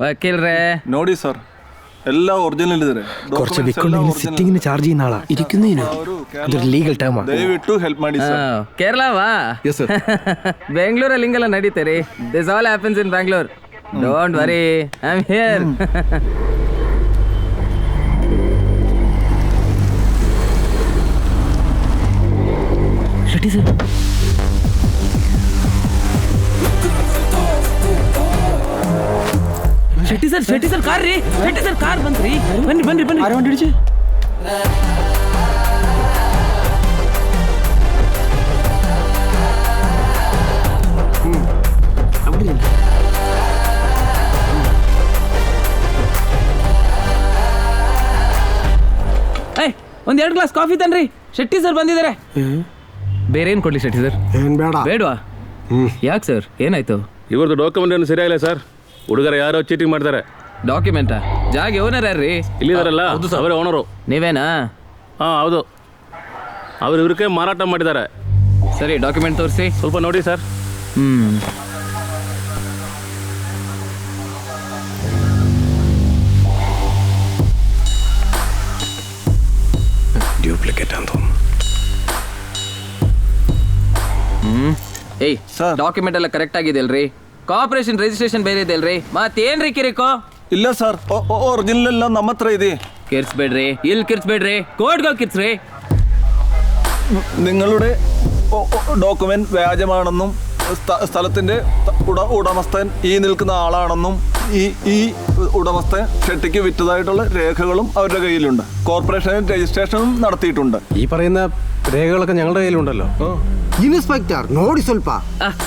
വക്കീലേ ನೋಡಿ ಸರ್ ಎಲ್ಲ ಒರಿಜಿನಲ್ ಇದೆ. കുറച്ച് വിക്കുണ്ടെങ്കിൽ സിറ്റിങ്ങിന് ചാർജ് ചെയ്യുന്ന ആളാ ഇരിക്കുന്നതിനോ അതൊരു ലീഗൽ ടേമാ. ದಯವಿಟ್ಟು ಹೆಲ್ಪ್ ಮಾಡಿ ಸರ್. ಕೇರಳವಾ? Yes sir. ಬೆಂಗಳೂರಲ್ಲಿ ಹಿಂಗೆಲ್ಲ ನಡೀತೆ ರೀ. This all happens in Bangalore. Don't worry, I am here. Shetty sir, Shetty sir car ರೀ. ಶೆಟ್ಟಿ ಸರ್ ಕಾರ್ ಬಂದ್ರಿ. ಬನ್ನಿ. ആരോ വണ്ടി ഇടിച്ച്? ಒಂದ್ 2 ಗ್ಲಾಸ್ ಕಾಫಿ ತನ್ರಿ. ಶೆಟ್ಟಿ ಸರ್ ಬಂದಿದ್ದಾರೆ. ಬೇರೆ ಏನ್ ಕೊಡ್ಲಿ ಶೆಟ್ಟಿ ಸರ್? ಏನ್ ಬೇಡ. ಬೇಡವಾ? ಯಾಕೆ ಸರ್, ಏನಾಯ್ತು? ಇವ್ರದ್ದು ಡಾಕ್ಯುಮೆಂಟ್ ಏನು ಸರಿಯಾಗಿಲ್ಲ ಸರ್. ಹುಡುಗರ ಯಾರೋ ಚೀಟಿಂಗ್ ಮಾಡ್ತಾರೆ. ಡಾಕ್ಯುಮೆಂಟಾ? ಜಾಗ ಓನರ್ ಯಾರ್ರಿ? ಇಲ್ಲಿದಾರಲ್ಲ ಅವರೇ ಓನರು. ನೀವೇನಾ? ಹಾಂ ಹೌದು, ಅವ್ರು ಇವ್ರಿಗೆ ಮಾರಾಟ ಮಾಡಿದ್ದಾರೆ. ಸರಿ, ಡಾಕ್ಯುಮೆಂಟ್ ತೋರಿಸಿ. ಸ್ವಲ್ಪ ನೋಡಿ ಸರ್. ഡ്യൂപ്ലിക്കേറ്റ് ആണെന്ന് തോന്നുന്നു. ಏಯ್ ಸರ್, ಡಾಕ್ಯುಮೆಂಟ್ ಎಲ್ಲ ಕರೆಕ್ಟ್ ಆಗಿದೆಯಲ್ರಿ? ಕಾರ್ಪೊರೇಷನ್ ರಿಜಿಸ್ಟ್ರೇಷನ್ ಬೇರೆ ಇದೆ ಅಲ್ರಿ? ಮತ್ತೇನ್ರಿ ಕಿರಿಕೋ? ಇಲ್ಲ ಸರ್, ಒರಿಜಿನಲ್ ಎಲ್ಲ ನಮ್ಮ ಹತ್ರ ಇದೆ. ಕಿರ್ಸ್ಬೇಡ್ರಿ, ಇಲ್ಲಿ ಕಿರ್ಸ್ಬೇಡ್ರಿ, കോടതിയിൽ കിർസ്രേ. നിങ്ങളുടെ ഡോക്യുമെന്റ് വ്യാജമാണെന്നും സ്ഥലത്തിന്റെ ഉടമസ്ഥൻ ഈ നിൽക്കുന്ന ആളാണെന്നും ഈ ഉടമസ്ഥൻ ഷെട്ടിക്ക് വിറ്റതായിട്ടുള്ള രേഖകളും അവരുടെ കയ്യിലുണ്ട്. കോർപ്പറേഷൻ രജിസ്ട്രേഷനും നടത്തിയിട്ടുണ്ട്. ഈ പറയുന്ന രേഖകളൊക്കെ ഞങ്ങളുടെ കയ്യിലുണ്ടല്ലോ. ಇನ್ಸ್ಪೆಕ್ಟರ್ ನೋಡಿ ಸ್ವಲ್ಪ.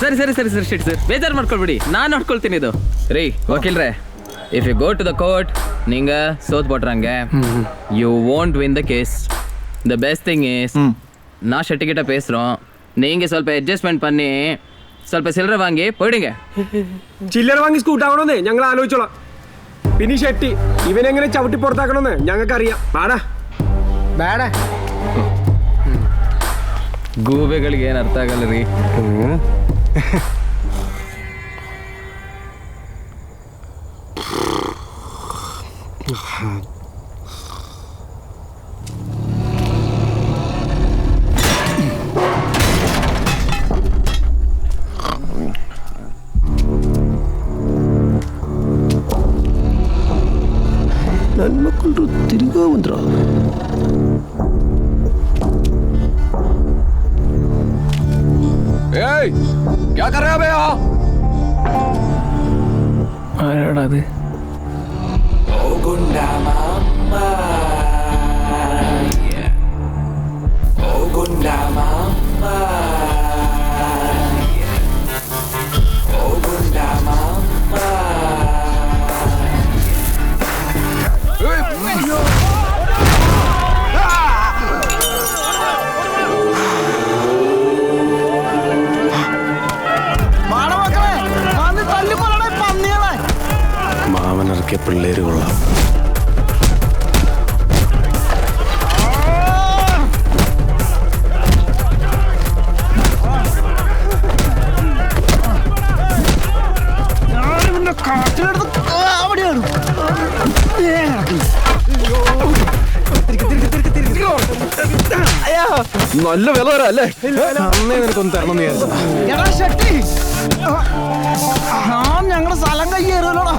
ಸರಿ ಶೆಟ್ಟಿ ಸರ್, ಬೇಜಾರು ಮಾಡ್ಕೊಳ್ಬಿಡಿ, ನಾನು ನೋಡ್ಕೊಳ್ತೀನಿ ಇದು. ರೀ ವಕೀಲ್ರೆ, if you go to the court, நீங்க சோத் போட்டுறாங்க, you won't win the case. The best thing is, நான் ஷெட்டி கிட்ட பேசுறோம், நீங்க ಸ್ವಲ್ಪ അഡ്ജസ്റ്റ്മെന്റ് பண்ணி ಸ್ವಲ್ಪ ചില്ലറ വാങ്ങി പോയിടുங்க. ചില്ലറ വാങ്ങി സ്കൂട്ടാവണമെന്ന് ഞങ്ങൾ ആലോചിച്ചോളാം. പിന്നെ ഷെട്ടി ഇവനെങ്ങനെ ചവിട്ടി പുറത്താക്കണമെന്ന് ഞങ്ങൾക്കറിയാം. പാടാ ಬೇಡ. ಗೂಬೆಗಳಿಗೆ ಏನು ಅರ್ಥ ಆಗಲ್ಲ ರೀ. ನನ್ನ ಮಕ್ಕಳು ತಿರುಗಾ ಬಂದ್ರ. ഏയ് ക്യാ കർ രഹേ ഹോ? ആരാടാ അത്? മാമനിറക്കിയ പിള്ളേര് കൊള്ളാം. നല്ല വില വരാം അല്ലേ? അന്നേ നിനക്കൊന്ന് തരണം ഞങ്ങളുടെ സ്ഥലം കയ്യേറുമല്ലോടാ.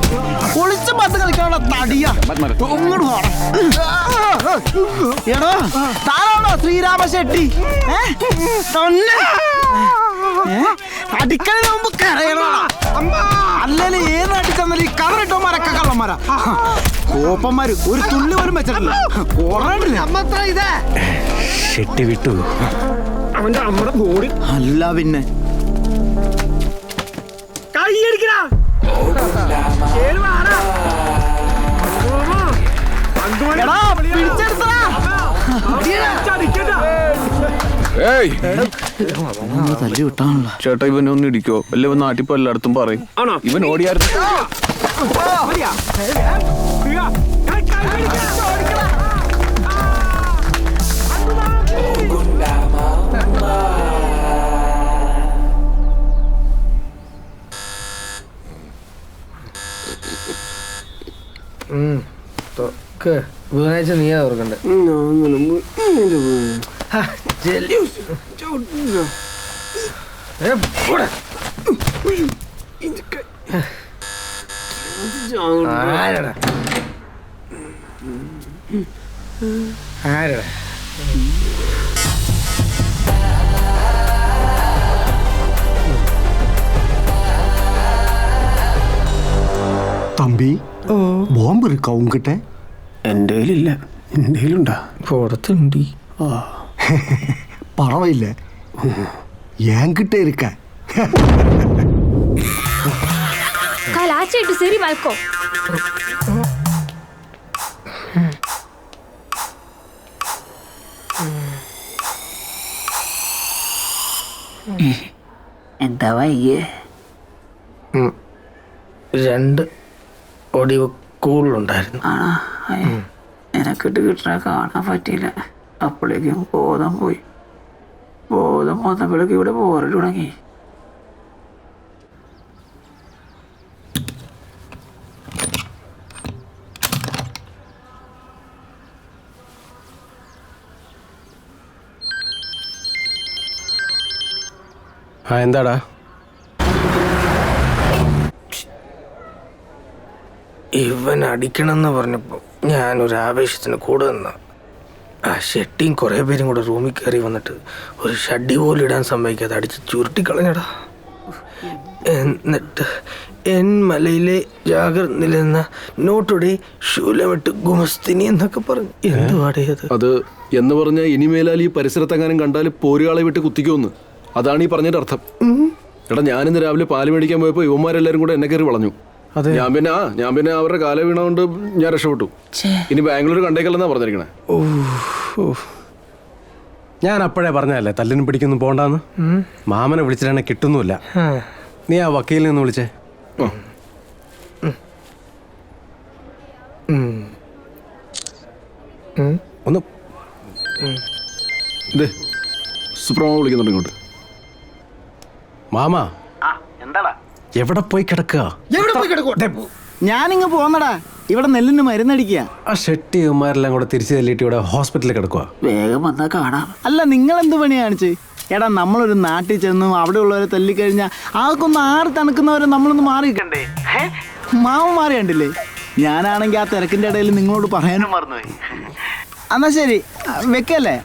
ഒളിച്ച പത്ത് കളിക്കാനുള്ള തടിയാ. എടാ, താനാണോ ശ്രീരാമ ഷെട്ടി? അടിക്കലിന് മുമ്പ് കരയണോ? അല്ലല്ലേ, ഏത് അടിച്ചെന്നാലും ഈ കവറിട്ടോ മരക്ക കള്ളന്മാരാ. കോപ്പന്മാര് ഒരു തുള്ളി പോലും വെച്ചിട്ടില്ല. ഷെട്ടി വിട്ടു. അവന്റെ നമ്മുടെ ബോഡി അല്ല പിന്നെ കൈയടിക്കടാ. തല്ലി വിട്ടാണല്ലോ. ചേട്ടാ, ഇവനെ ഒന്ന് ഇടിക്കോ? അല്ലെ നാട്ടിപ്പോ എല്ലായിടത്തും പറയും ഇവൻ ഓടിയായിരുന്നു. ബുധനാഴ്ച നീയാ ഓർക്കണ്ടേ ആരടാ ആരടാ തമ്പി ബോംബ് ഇരിക്കാ ഉങ്കിട്ടെ എൻ്റെ കയ്യിലില്ല എൻ്റെ കയ്യിലുണ്ടാ പുറത്തുണ്ട് പറവയില്ല എൻകിட்ட இருக்க ಕಾಲ್ ಆಚೆ ಇಟ್ಟು ಸರಿ ಮಲ್ಕೋ. എന്താ വയ്യേ? 2 ഒടിവ് കൂടുതലുണ്ടായിരുന്നു. ആണോ? എനക്കിട്ട് കിട്ടണ കാണാൻ പറ്റിയില്ല. അപ്പോഴേക്കും ബോധം പോയി. ബോധം വന്നപ്പോഴേക്കും ഇവിടെ പോരൽ തുടങ്ങി. എന്താടാ? ഇവൻ അടിക്കണമെന്ന് പറഞ്ഞപ്പോ ഞാനൊരു ആവേശത്തിന് കൂടെ നിന്ന. ആ ഷെട്ടിയും കുറേ പേരും കൂടെ റൂമിൽ കയറി വന്നിട്ട് ഒരു ഷഡ്ഡി പോലും ഇടാൻ സമ്മതിക്കാതെ അടിച്ച് ചുരുട്ടിക്കളഞ്ഞടാ. എന്നിട്ട് എൻ മലയിലെ ജാഗർ നിലനിന്ന നോട്ടുടെ ശൂലമിട്ട് ഗുമസ്തിനി എന്നൊക്കെ പറഞ്ഞു. എന്തുവാടേത് അത് എന്ന് പറഞ്ഞ ഇനിമേലാൽ ഈ പരിസരത്തെങ്ങാനും കണ്ടാൽ പോരുകാളെ വിട്ട് കുത്തിക്കുമെന്ന്. അതാണ് ഈ പറഞ്ഞതിന്റെ അർത്ഥം. എടാ, ഞാനിന്ന് രാവിലെ പാല് മേടിക്കാൻ പോയപ്പോൾ യുവന്മാരെല്ലാരും കൂടെ എന്നെ കയറി വളഞ്ഞു. ഞാൻ പിന്നെ അവരുടെ കാല വീണ കൊണ്ട് ഞാൻ രക്ഷപ്പെട്ടു. ഇനി ബാംഗ്ലൂർ കണ്ടേക്കല്ലെന്നാ പറഞ്ഞിരിക്കണേ. ഞാൻ അപ്പോഴേ പറഞ്ഞല്ലേ തല്ലിനും പിടിക്കൊന്നും പോണ്ടാന്ന്. മാമനെ വിളിച്ചിട്ടാണെ കിട്ടുന്നുമില്ല. നീ ആ വക്കീലിൽ നിന്ന് വിളിച്ചേ. ഒന്ന് സുപ്രമ വിളിക്കുന്നുണ്ട് ഇങ്ങോട്ട്. മാമ എവിടെ പോയി കിടക്കുക? ഞാനിങ്ങ് പോന്നടാ. ഇവിടെ നെല്ലിന് മരുന്നടിക്കുക. ആ ഷെട്ടിമാരെല്ലാം കൂടെ തിരിച്ചു തല്ലിയിട്ട് ഇവിടെ ഹോസ്പിറ്റലിൽ കിടക്കുക. വേഗം വന്നാ കാണാം. അല്ല, നിങ്ങൾ എന്ത് പണി കാണിച്ച്? എടാ, നമ്മളൊരു നാട്ടിൽ ചെന്നും അവിടെ ഉള്ളവരെ തല്ലിക്കഴിഞ്ഞാൽ അതൊക്കൊന്ന് ആറി തണുക്കുന്നവരെ നമ്മളൊന്ന് മാറിക്കണ്ടേ? മാവ് മാറി കണ്ടില്ലേ? ഞാനാണെങ്കിൽ ആ തിരക്കിന്റെ ഇടയിൽ നിങ്ങളോട് പറയാനും മറന്നുപോയി. എന്നാ ശരി, വെക്കല്ലേ?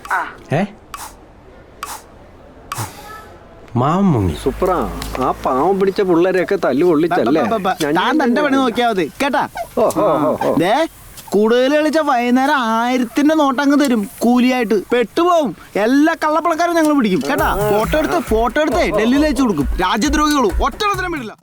മാമ മുങ്ങി. സൂപ്പറ. ആ പാവം പിടിച്ച പിള്ളേരെയൊക്കെ തല്ലു കൊള്ളിച്ചല്ലേ. താൻ തന്റെ പണി നോക്കിയാ മതി കേട്ടാ. ദേ, കൂടുതൽ കളിച്ച വൈകുന്നേരം 1000ന്റെ നോട്ടങ്ങ് തരും കൂലിയായിട്ട്. പെട്ടുപോകും. എല്ലാ കള്ളപ്പണക്കാരും ഞങ്ങൾ പിടിക്കും കേട്ടാ. ഫോട്ടോ എടുത്തേ ഡൽഹിയിൽ അയച്ചു കൊടുക്കും. രാജ്യദ്രോഹികളും ഒറ്റ വിടില്ല.